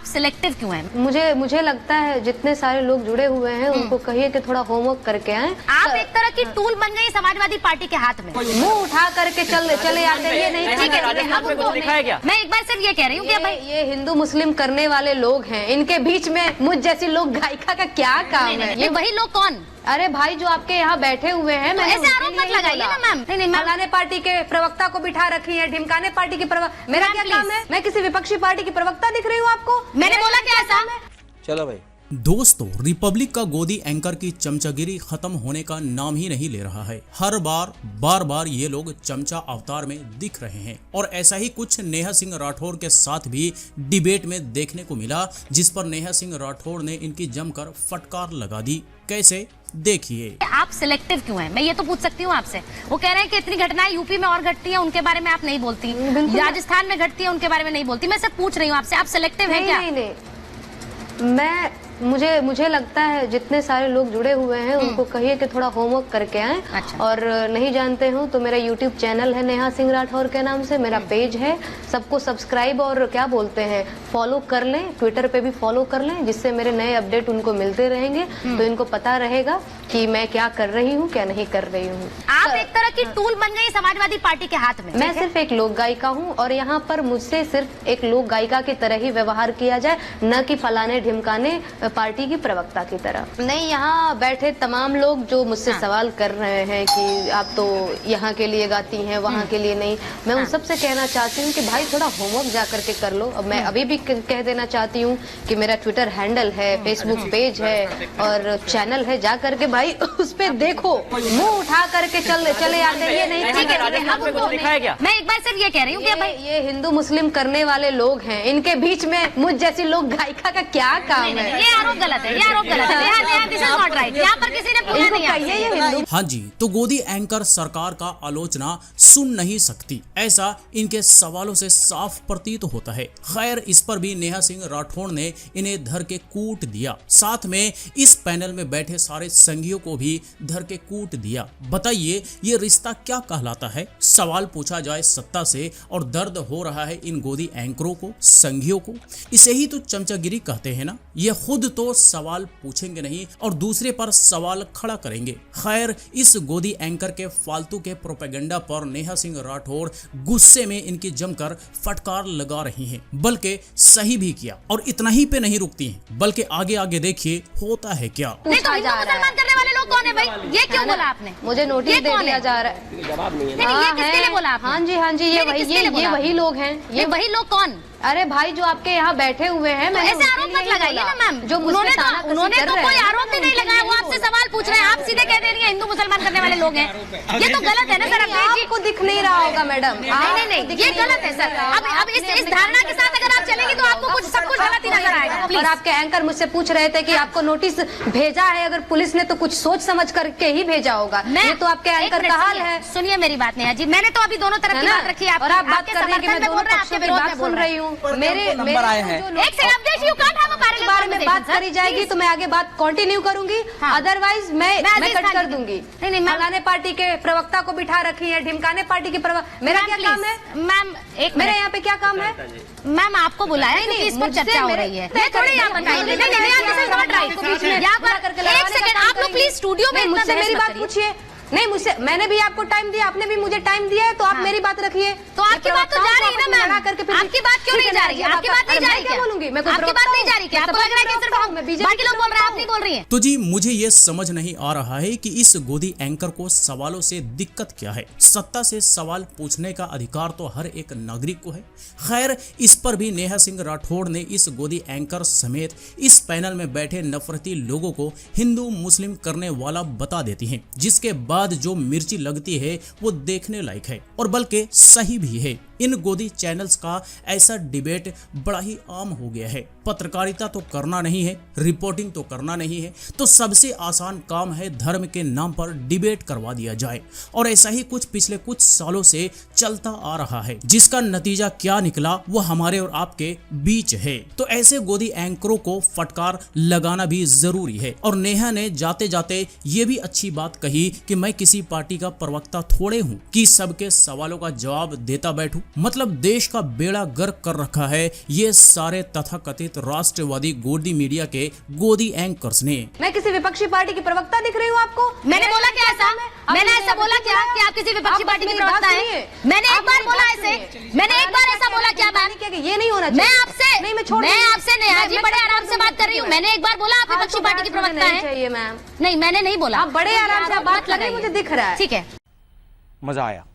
आप सिलेक्टिव क्यों हैं? मुझे लगता है जितने सारे लोग जुड़े हुए हैं उनको कहिए कि थोड़ा होमवर्क करके आए। आप एक तरह की टूल बन गई समाजवादी पार्टी के हाथ में, मुंह उठा करके चले आते हैं। ये नहीं, ठीक है, मैं एक बार सिर्फ ये कह रही हूँ कि भाई ये हिंदू मुस्लिम करने वाले लोग हैं, इनके बीच में मुझ जैसी लोग गायिका का क्या काम है? ये वही लोग कौन? अरे भाई जो आपके यहाँ बैठे हुए हैं, तो ऐसे आरोप मत लगाइए ना मैम। नहीं फलाने पार्टी के प्रवक्ता को बिठा रखी है, ढिमकाने पार्टी की प्रवक्ता। मेरा क्या काम है? मैं किसी विपक्षी पार्टी की प्रवक्ता दिख रही हूँ आपको? मैंने बोला क्या ऐसा? चलो भाई। दोस्तों, रिपब्लिक का गोदी एंकर की चमचागिरी खत्म होने का नाम ही नहीं ले रहा है। हर बार ये लोग चमचा अवतार में दिख रहे हैं और ऐसा ही कुछ नेहा सिंह राठौर के साथ भी डिबेट में देखने को मिला, जिस पर नेहा सिंह राठौर ने इनकी जमकर फटकार लगा दी। कैसे, देखिए। आप सिलेक्टिव क्यों हैं? मैं ये तो पूछ सकती हूँ आपसे। वो कह रहे हैं कि इतनी घटनाएं यूपी में और घटती हैं, उनके बारे में आप नहीं बोलती, राजस्थान में घटती है उनके बारे में नहीं बोलती। मैं सिर्फ पूछ रही हूँ आपसे, आप सिलेक्टिव हैं क्या? नहीं, मुझे लगता है जितने सारे लोग जुड़े हुए हैं उनको कहिए कि थोड़ा होमवर्क करके आए। अच्छा। और नहीं जानते हो तो मेरा यूट्यूब चैनल है नेहा सिंह राठौर के नाम से, मेरा पेज है, सबको सब्सक्राइब और क्या बोलते हैं फॉलो कर लें। ट्विटर पे भी फॉलो कर लें, जिससे मेरे नए अपडेट उनको मिलते रहेंगे, तो इनको पता रहेगा कि मैं क्या कर रही हूँ, क्या नहीं कर रही हूँ। आप एक तरह की टूल बन गई समाजवादी पार्टी के हाथ में। मैं सिर्फ एक लोक गायिका हूँ और यहाँ पर मुझसे सिर्फ एक लोक गायिका की तरह ही व्यवहार किया जाए, न कि फलाने ढिमकाने पार्टी की प्रवक्ता की तरह। नहीं, यहाँ बैठे तमाम लोग जो मुझसे सवाल कर रहे हैं कि आप तो यहाँ के लिए गाती हैं, वहाँ के लिए नहीं, मैं उन सबसे कहना चाहती हूँ कि भाई थोड़ा होमवर्क जा करके कर लो। अब मैं अभी भी कह देना चाहती हूँ कि मेरा ट्विटर हैंडल है, फेसबुक पेज है और चैनल है, जा करके भाई उस पे देखो। मुंह उठा करके चले आते हैं। ये नहीं, ठीक है, मैं एक बार सिर्फ ये कह रही हूँ कि भाई ये हिंदू मुस्लिम करने वाले लोग हैं, इनके बीच में मुझ जैसी लोग गायिका का क्या काम है? ये आरोप गलत है, ये आरोप गलत है। This is not right. यहाँ पर किसी ने बोला नहीं है। हाँ जी, तो गोदी एंकर सरकार का आलोचना सुन नहीं सकती, ऐसा इनके सवालों से साफ प्रतीत होता है। खैर, इस पर भी नेहा सिंह राठौर ने इन्हें धर के कूट दिया, साथ में इस पैनल में बैठे सारे संघियों को भी धर के कूट दिया। बताइए, ये रिश्ता क्या कहलाता है? सवाल पूछा जाए सत्ता से और दर्द हो रहा है इन गोदी एंकरों को, संघियों को। इसे ही तो चमचागिरी कहते हैं ना। ये खुद तो सवाल पूछेंगे नहीं और दूसरे पर सवाल खड़ा करेंगे। खैर, इस गोदी एंकर के फालतू के प्रोपेगेंडा पर नेहा सिंह राठौर गुस्से में इनकी जमकर फटकार लगा रही हैं, बल्कि सही भी किया। और इतना ही पे नहीं रुकती हैं, बल्कि आगे देखिए होता है क्या। नहीं तो हिंदू मुसलमान करने वाले लोग कौन है भाई? ये क्यों बोला आपने? मुझे नोटिस दे दिया जा रहा है। जवाब नहीं है। ये किसके लिए बोला आपने? हाँ जी, ये वही लोग हैं। ये वही लोग कौन? अरे भाई जो आपके यहाँ बैठे हुए हैं, तो ऐसे आरोप मत लगाइए ना मैम। जो उन्होंने तो कोई आरोप भी नहीं लगाया, वो आपसे सवाल पूछ रहे हैं, आप सीधे कह दे रही हैं हिंदू मुसलमान करने वाले लोग हैं। ये तो गलत है ना सर। आपको दिख नहीं रहा होगा मैडम। नहीं, ये गलत है सर। अब इस धारणा के साथ अगर आप चलेंगी तो आपको सब कुछ गलत ही नजर आएगा। और आपके एंकर मुझसे पूछ रहे थे कि आपको नोटिस भेजा है, अगर पुलिस ने तो कुछ सोच समझ करके ही भेजा होगा। ये तो आपके एंकर का हाल है। सुनिए मेरी बात नेहा जी, मैंने तो अभी दोनों तरफ की बात रखी है और आप बात कर रहे हैं कि मैं दोनों पक्षों की बात सुन रही हूँ। मेरे आए हैं। एक second Avadhesh, you can't have a parallel बारे में बात करी जाएगी तो मैं आगे बात कंटिन्यू करूंगी, अदरवाइज मैं कट कर दूंगी। नहीं, फलाने पार्टी के प्रवक्ता को बिठा रखी है, ढिमकाने पार्टी की प्रवक्ता। मेरा क्या काम है मैम? मेरा यहाँ पे क्या काम है? मैम आपको बुलाया नहीं, इस पर चर्चा हो रही है। मैं थोड़ी यहाँ बताइए। एक सेकंड, आप लोग प्लीज स्टूडियो में मुझसे मेरी बात पूछिए। नहीं, मुझसे मैंने भी आपको टाइम दिया, आपने भी मुझे टाइम दिया है, तो आप मेरी बात रखिए। तो आपकी बात तो जा रही है ना मैम। आपकी बात क्यों नहीं जा रही है? आपकी बात नहीं जा रही, क्या बोलूंगी मैं? आपकी बात नहीं जा रही क्या? आपको लग रहा है कि सिर्फ बाकी लोग बोल रहे हैं, आप नहीं बोल रही हैं? तो जी, मुझे ये समझ नहीं आ रहा है कि इस गोदी एंकर को सवालों से दिक्कत क्या है। सत्ता से सवाल पूछने का अधिकार तो हर एक नागरिक को है। खैर, इस पर भी नेहा सिंह राठौर ने इस गोदी एंकर समेत इस पैनल में बैठे नफरती लोगों को हिंदू मुस्लिम करने वाला बता देती हैं, जिसके बाद जो मिर्ची लगती है वो देखने लायक है और बल्कि सही भी है। इन गोदी चैनल्स का ऐसा डिबेट बड़ा ही आम हो गया है। पत्रकारिता तो करना नहीं है, रिपोर्टिंग तो करना नहीं है, तो सबसे आसान काम है धर्म के नाम पर डिबेट करवा दिया जाए। और ऐसा ही कुछ पिछले कुछ सालों से चलता आ रहा है, जिसका नतीजा क्या निकला वो हमारे और आपके बीच है। तो ऐसे गोदी एंकरों को फटकार लगाना भी जरूरी है। और नेहा ने जाते जाते ये भी अच्छी बात कही कि मैं किसी पार्टी का प्रवक्ता थोड़े हूँ कि सबके सवालों का जवाब देता बैठूं। मतलब देश का बेड़ा गर्क कर रखा है ये सारे तथाकथित राष्ट्रवादी गोदी मीडिया के गोदी एंकर्स ने। मैं किसी विपक्षी पार्टी की प्रवक्ता दिख रही हूँ आपको? मैंने बोला क्या ऐसा? मैंने ऐसा बोला क्या कि आप किसी विपक्षी पार्टी की प्रवक्ता हैं? मैंने एक बार बोला ऐसे? मैंने एक बार ऐसा बोला क्या मैम? ये नहीं होना चाहिए। मैं आपसे नहीं, मैं आपसे नेहा जी बड़े आराम से बात कर रही हूँ। मैंने एक बार बोला आप विपक्षी पार्टी की प्रवक्ता हैं? चाहिए मैम। नहीं, मैंने नहीं बोला। आप बड़े आराम से बात कर रही हैं, मुझे दिख रहा है। ठीक है, मजा आया।